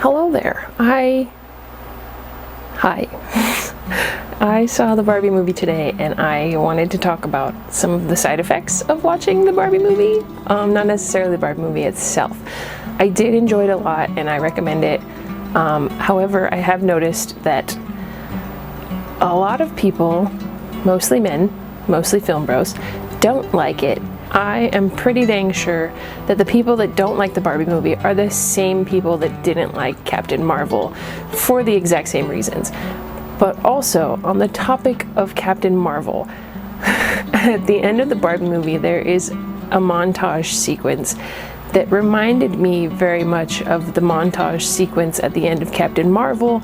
Hello there. Hi. I saw the Barbie movie today and I wanted to talk about some of the side effects of watching the Barbie movie. Not necessarily the Barbie movie itself. I did enjoy it a lot and I recommend it. However, I have noticed that a lot of people, mostly men, mostly film bros, don't like it. I am pretty dang sure that the people that don't like the Barbie movie are the same people that didn't like Captain Marvel for the exact same reasons. But also, on the topic of Captain Marvel, at the end of the Barbie movie there is a montage sequence that reminded me very much of the montage sequence at the end of Captain Marvel,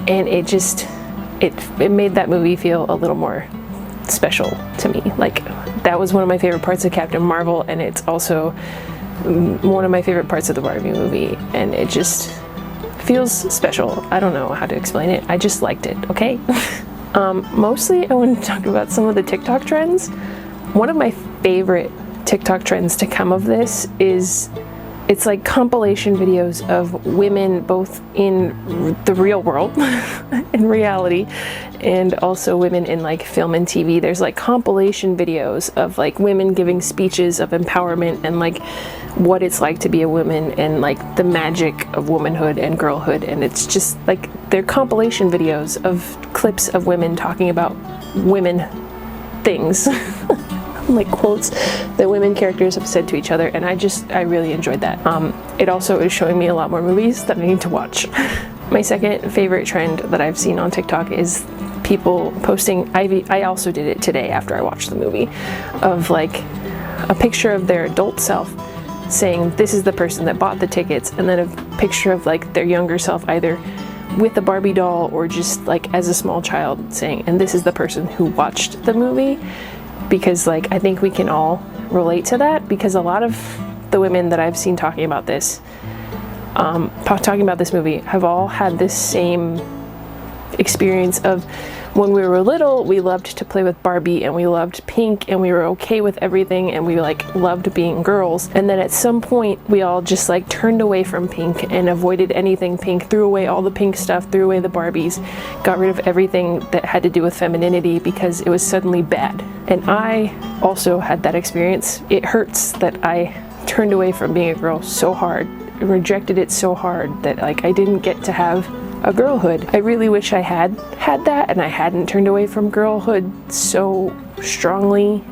and it made that movie feel a little more special to me. Like, that was one of my favorite parts of Captain Marvel, and it's also one of my favorite parts of the Barbie movie, and it just feels special. I don't know how to explain it. I just liked it, okay? Mostly I want to talk about some of the TikTok trends. One of my favorite TikTok trends to come of this is it's like compilation videos of women both in the real world, in reality, and also women in like film and TV. There's like compilation videos of like women giving speeches of empowerment and like what it's like to be a woman and like the magic of womanhood and girlhood. And it's just like they're compilation videos of clips of women talking about women things. Like quotes that women characters have said to each other, and I really enjoyed that. It also is showing me a lot more movies that I need to watch. My second favorite trend that I've seen on TikTok is people posting, I also did it today after I watched the movie, of like a picture of their adult self saying this is the person that bought the tickets, and then a picture of like their younger self either with a Barbie doll or just like as a small child saying, and this is the person who watched the movie. Because like I think we can all relate to that, because a lot of the women that I've seen talking about this movie have all had this same experience of when we were little we loved to play with Barbie and we loved pink and we were okay with everything and we like loved being girls, and then at some point we all just like turned away from pink and avoided anything pink, threw away all the pink stuff, threw away the Barbies, got rid of everything that had to do with femininity because it was suddenly bad. And I also had that experience. It hurts that I turned away from being a girl so hard, rejected it so hard that like I didn't get to have a girlhood. I really wish I had that and I hadn't turned away from girlhood so strongly.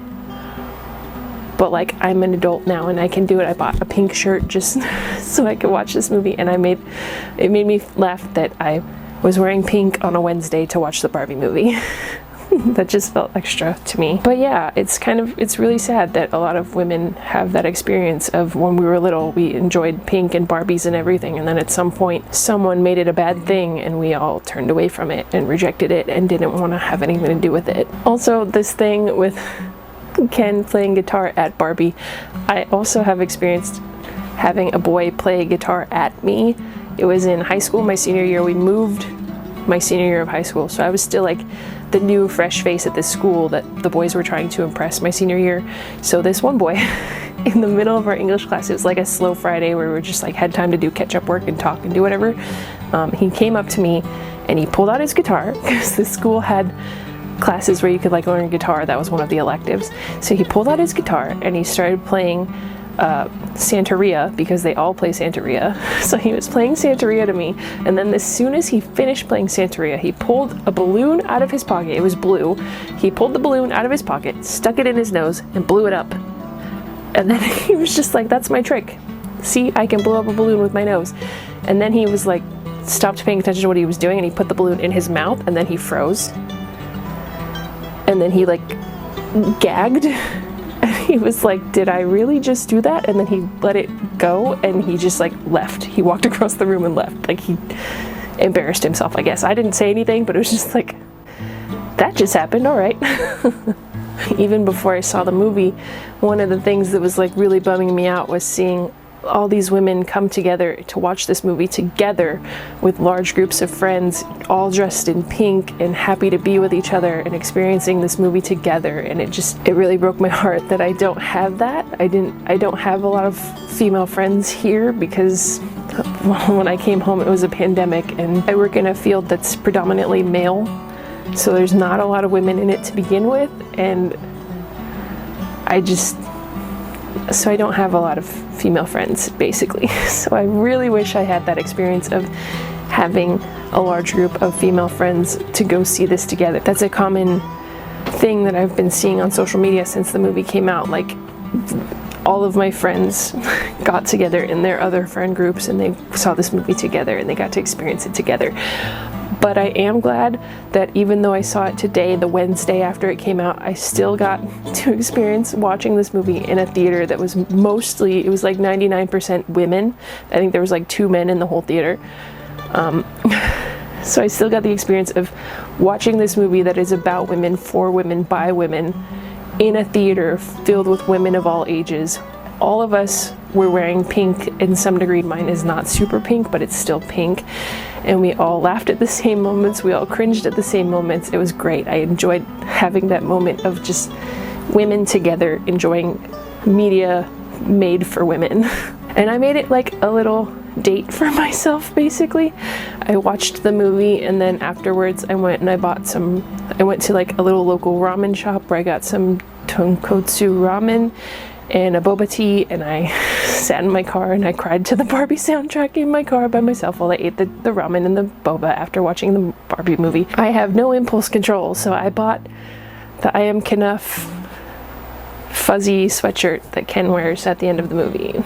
But like I'm an adult now and I can do it. I bought a pink shirt just so I could watch this movie, and it made me laugh that I was wearing pink on a Wednesday to watch the Barbie movie. That just felt extra to me. But yeah, it's really sad that a lot of women have that experience of when we were little we enjoyed pink and Barbies and everything, and then at some point someone made it a bad thing and we all turned away from it and rejected it and didn't want to have anything to do with it. Also, this thing with Ken playing guitar at Barbie, I also have experienced having a boy play guitar at me. It was in high school, my senior year. We moved my senior year of high school, so I was still like the new fresh face at this school that the boys were trying to impress my senior year. So this one boy in the middle of our English class, it was like a slow Friday where we were just like had time to do catch-up work and talk and do whatever. He came up to me and he pulled out his guitar, because the school had classes where you could like learn guitar. That was one of the electives. So he pulled out his guitar and he started playing Santeria, because they all play Santeria. So he was playing Santeria to me, and then as soon as he finished playing Santeria, he pulled a balloon out of his pocket. It was blue. He pulled the balloon out of his pocket, stuck it in his nose, and blew it up. And then he was just like, that's my trick. See, I can blow up a balloon with my nose. And then he was like, stopped paying attention to what he was doing, and he put the balloon in his mouth, and then he froze. And then he like gagged. He was like, did I really just do that? And then he let it go and he just like left. He walked across the room and left. Like, he embarrassed himself, I guess. I didn't say anything, but it was just like, that just happened, all right. Even before I saw the movie, one of the things that was like really bumming me out was seeing all these women come together to watch this movie together with large groups of friends, all dressed in pink and happy to be with each other and experiencing this movie together. And it really broke my heart that I don't have that. I don't have a lot of female friends here because when I came home, it was a pandemic, and I work in a field that's predominantly male, so there's not a lot of women in it to begin with, and so I don't have a lot of female friends, basically. So I really wish I had that experience of having a large group of female friends to go see this together. That's a common thing that I've been seeing on social media since the movie came out. Like, all of my friends got together in their other friend groups and they saw this movie together and they got to experience it together. But I am glad that even though I saw it today, the Wednesday after it came out, I still got to experience watching this movie in a theater that was mostly, it was like 99% women. I think there was like 2 men in the whole theater. So I still got the experience of watching this movie that is about women, for women, by women, in a theater filled with women of all ages. All of us were wearing pink in some degree. Mine is not super pink, but it's still pink. And we all laughed at the same moments. We all cringed at the same moments. It was great. I enjoyed having that moment of just women together enjoying media made for women. And I made it like a little date for myself, basically. I watched the movie, and then afterwards I went to like a little local ramen shop where I got some tonkotsu ramen and a boba tea, and I sat in my car and I cried to the Barbie soundtrack in my car by myself while I ate the ramen and the boba after watching the Barbie movie. I have no impulse control, so I bought the I Am Knuff fuzzy sweatshirt that Ken wears at the end of the movie,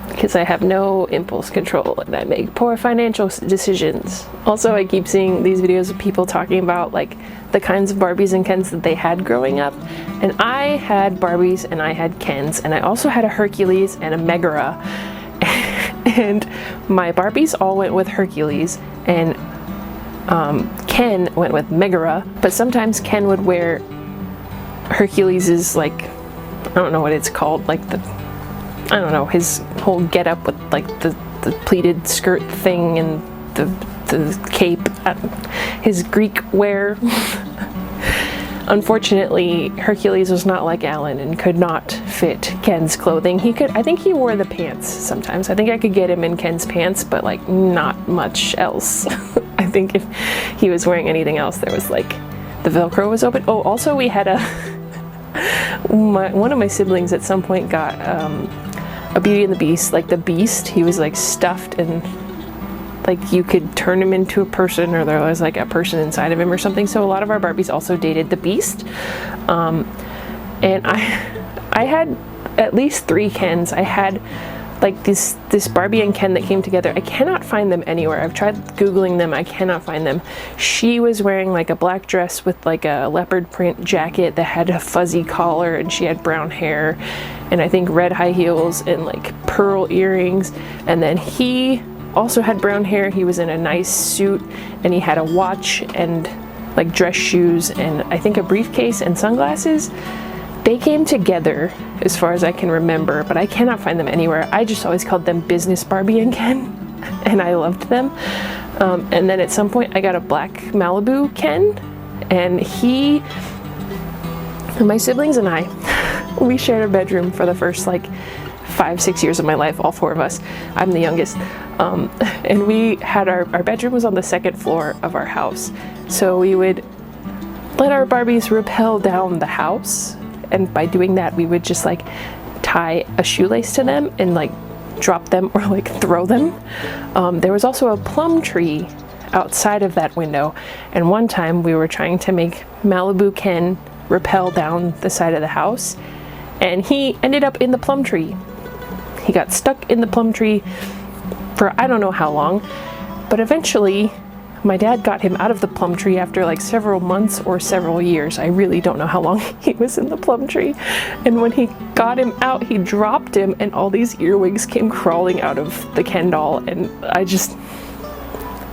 because I have no impulse control and I make poor financial decisions. Also, I keep seeing these videos of people talking about like the kinds of Barbies and Kens that they had growing up, and I had Barbies and I had Kens, and I also had a Hercules and a Megara. And my Barbies all went with Hercules, and Ken went with Megara, but sometimes Ken would wear Hercules's, like, I don't know what it's called, like I don't know, his whole getup with like the pleated skirt thing and the cape, his Greek wear. Unfortunately, Hercules was not like Alan and could not fit Ken's clothing. I think he wore the pants sometimes. I think I could get him in Ken's pants, but like not much else. I think if he was wearing anything else, there was like, the Velcro was open. Oh, also we had one of my siblings at some point got a Beauty and the Beast, like the Beast. He was like stuffed, and like you could turn him into a person, or there was like a person inside of him or something. So a lot of our Barbies also dated the Beast. And I had at least 3 Kens. I had like this Barbie and Ken that came together. I cannot find them anywhere. I've tried Googling them. I cannot find them. She was wearing like a black dress with like a leopard print jacket that had a fuzzy collar, and she had brown hair and I think red high heels and like pearl earrings. And then he also had brown hair. He was in a nice suit, and he had a watch and like dress shoes and I think a briefcase and sunglasses. They came together as far as I can remember, but I cannot find them anywhere. I just always called them Business Barbie and Ken, and I loved them. And then at some point I got a black Malibu Ken, and my siblings and I, we shared a bedroom for the first like 5-6 years of my life, all 4 of us. I'm the youngest. And we had our bedroom was on the 2nd floor of our house. So we would let our Barbies rappel down the house. And by doing that, we would just like tie a shoelace to them and like drop them or like throw them. There was also a plum tree outside of that window. And one time we were trying to make Malibu Ken rappel down the side of the house, and he ended up in the plum tree. He got stuck in the plum tree for I don't know how long, but eventually my dad got him out of the plum tree after like several months or several years. I really don't know how long he was in the plum tree. And when he got him out, he dropped him, and all these earwigs came crawling out of the Ken doll. And I just,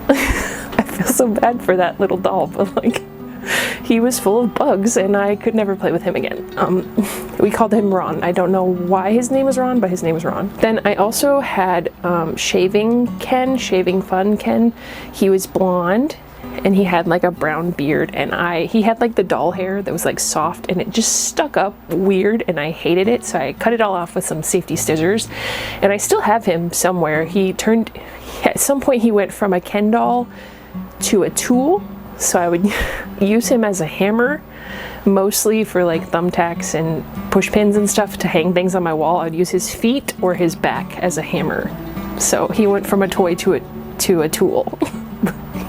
I feel so bad for that little doll, but like, he was full of bugs and I could never play with him again. We called him Ron. I don't know why his name was Ron, but his name was Ron. Then I also had Shaving Fun Ken. He was blonde and he had like a brown beard, and he had like the doll hair that was like soft, and it just stuck up weird, and I hated it, so I cut it all off with some safety scissors. And I still have him somewhere. At some point he went from a Ken doll to a tool, so I would use him as a hammer, mostly for like thumbtacks and push pins and stuff to hang things on my wall. I'd use his feet or his back as a hammer. So he went from a toy to a tool.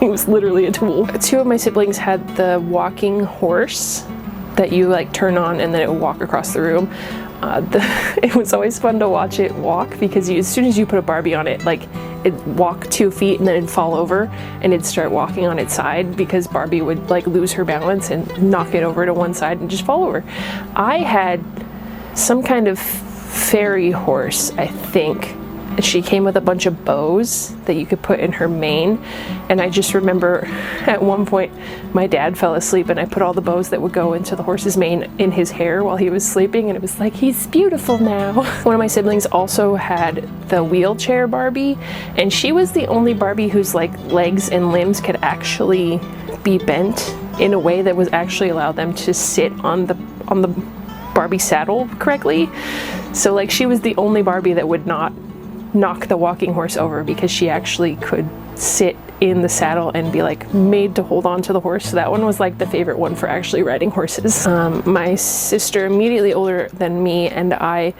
He was literally a tool. Two of my siblings had the walking horse that you like turn on and then it would walk across the room. It was always fun to watch it walk, because as soon as you put a Barbie on it, like it'd walk 2 feet and then it'd fall over and it'd start walking on its side, because Barbie would like lose her balance and knock it over to one side and just fall over. I had some kind of fairy horse, I think. She came with a bunch of bows that you could put in her mane, and I just remember at one point my dad fell asleep and I put all the bows that would go into the horse's mane in his hair while he was sleeping, and it was like, he's beautiful now. One of my siblings also had the wheelchair Barbie, and she was the only Barbie whose like legs and limbs could actually be bent in a way that was actually allowed them to sit on the Barbie saddle correctly. So like she was the only Barbie that would not knock the walking horse over, because she actually could sit in the saddle and be like made to hold on to the horse. So that one was like the favorite one for actually riding horses. My sister, immediately older than me, and I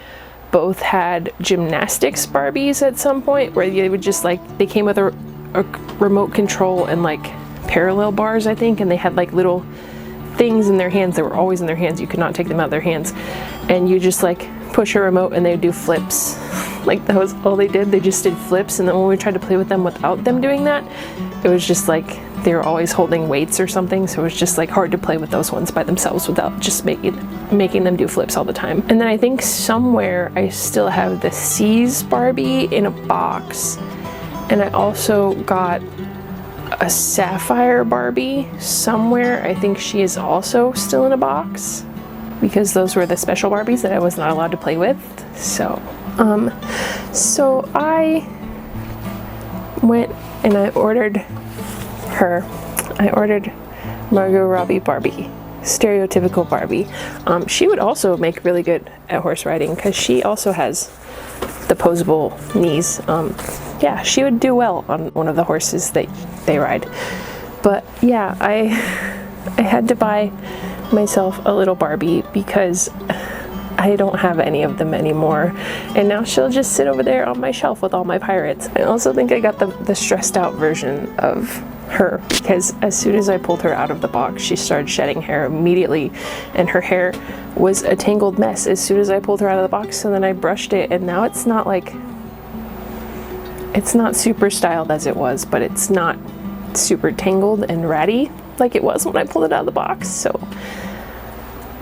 both had gymnastics Barbies at some point, where they would just like, they came with a remote control and like parallel bars, I think, and they had like little things in their hands that were always in their hands. You could not take them out of their hands, and you just like push a remote and they would do flips. Like that was all they did. They just did flips. And then when we tried to play with them without them doing that, it was just like they were always holding weights or something, so it was just like hard to play with those ones by themselves without just making them do flips all the time. And then I think somewhere I still have the C's Barbie in a box, and I also got a Sapphire Barbie somewhere. I think she is also still in a box, because those were the special Barbies that I was not allowed to play with. So I went and I ordered Margot Robbie Barbie, stereotypical Barbie. She would also make really good at horse riding, because she also has the posable knees. Yeah, she would do well on one of the horses that they ride. But yeah, I had to buy myself a little Barbie because I don't have any of them anymore, and now she'll just sit over there on my shelf with all my pirates. I also think I got the stressed out version of her, because as soon as I pulled her out of the box, she started shedding hair immediately, and her hair was a tangled mess as soon as I pulled her out of the box. And then I brushed it, and now it's not super styled as it was, but it's not super tangled and ratty like it was when I pulled it out of the box. So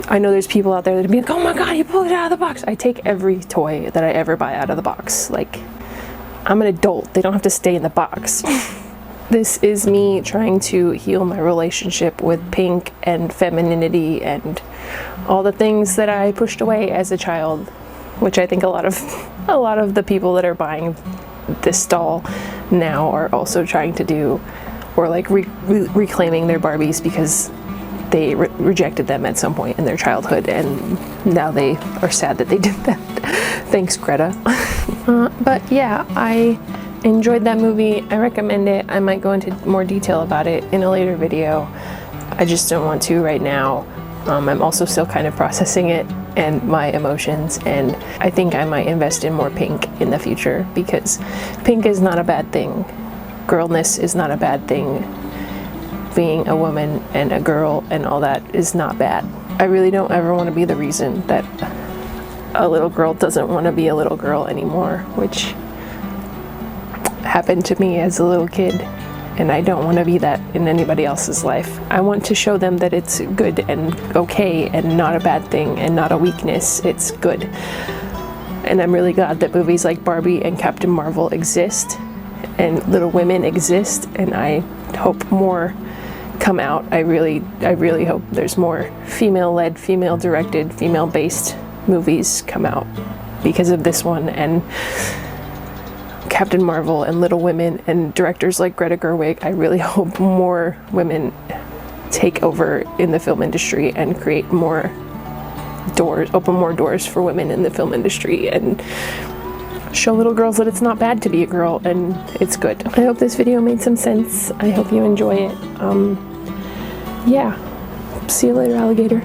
I know there's people out there that would be like, oh my god, you pulled it out of the box. I take every toy that I ever buy out of the box. Like, I'm an adult, they don't have to stay in the box. This is me trying to heal my relationship with pink and femininity and all the things that I pushed away as a child, which I think a lot of the people that are buying this doll now are also trying to do, or like reclaiming their Barbies, because they rejected them at some point in their childhood, and now they are sad that they did that. Thanks, Greta. But yeah, I enjoyed that movie. I recommend it. I might go into more detail about it in a later video. I just don't want to right now. I'm also still kind of processing it and my emotions, and I think I might invest in more pink in the future, because pink is not a bad thing. Girlness is not a bad thing. Being a woman and a girl and all that is not bad. I really don't ever want to be the reason that a little girl doesn't want to be a little girl anymore, which happened to me as a little kid, and I don't want to be that in anybody else's life. I want to show them that it's good and okay and not a bad thing and not a weakness. It's good. And I'm really glad that movies like Barbie and Captain Marvel exist and Little Women exist, and I hope more come out. I really hope there's more female-led, female-directed, female-based movies come out because of this one, and Captain Marvel and Little Women and directors like Greta Gerwig, I really hope more women take over in the film industry and create more doors, open more doors for women in the film industry, and show little girls that it's not bad to be a girl and it's good. I hope this video made some sense. I hope you enjoy it. Yeah. See you later, alligator.